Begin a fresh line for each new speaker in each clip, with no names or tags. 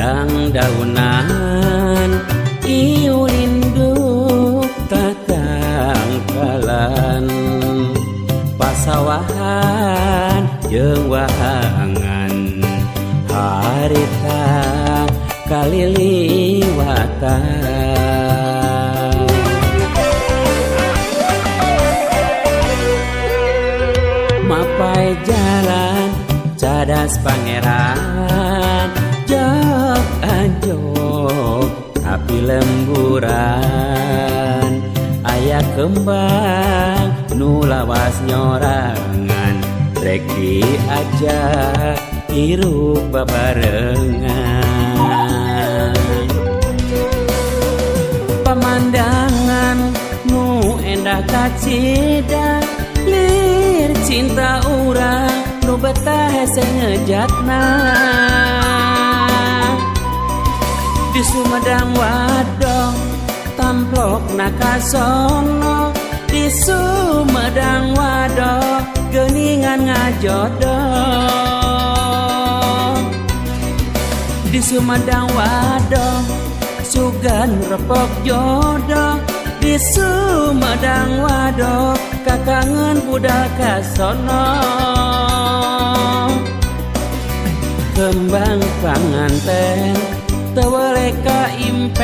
Dang-daunan iulinduk tatangkalan pasawahan jeung wahangan harita kaliliwatan mapai jalan cadas pangeran jok anjok tapi lemburan aya kembang nu lawas nyorangan rek diajak hirup babarengan pemandangan nu endah kacida lir cinta urang nu betah hese ngejatna di Sumedang Wadok tamplok nakasono di Sumedang Wadok geuningan ngajodoh di Sumedang Wadok sugan repok jodoh di Sumedang Wadok kakangen budak kasono kembang panganten tewele ka impen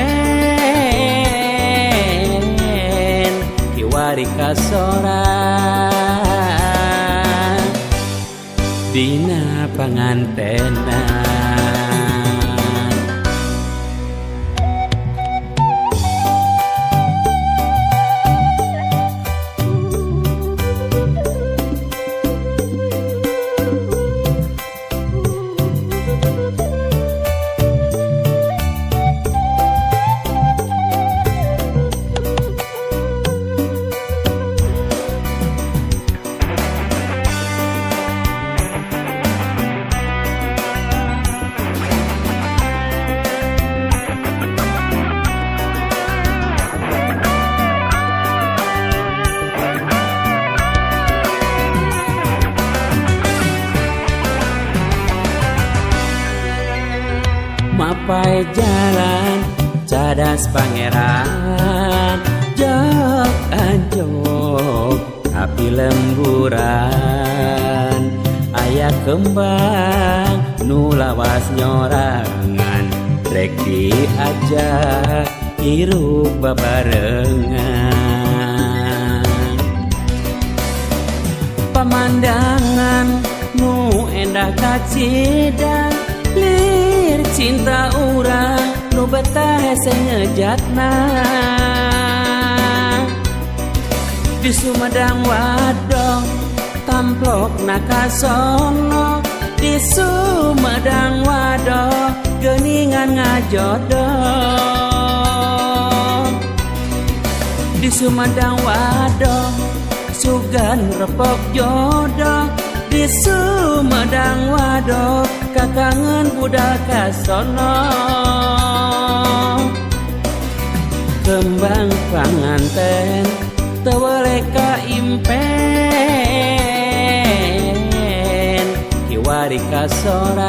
kiwari kasoran dina pangantenan mapai jalan cadas pangeran jok anjok api lemburan aya kembang nu lawas nyorangan rek diajak hirup babarengan pemandangan nu endah kacida lir cinta urang nu betah hese ngejatna di Sumedang Wadok tamplok nakasono di Sumedang Wadok geuningan ngajodoh di Sumedang Wadok sugan repok jodoh di Sumedang Wadok kakangen budak kasono kembang panganten tewele ka impen kiwari kasoran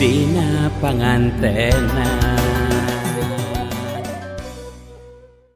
dina pangantenan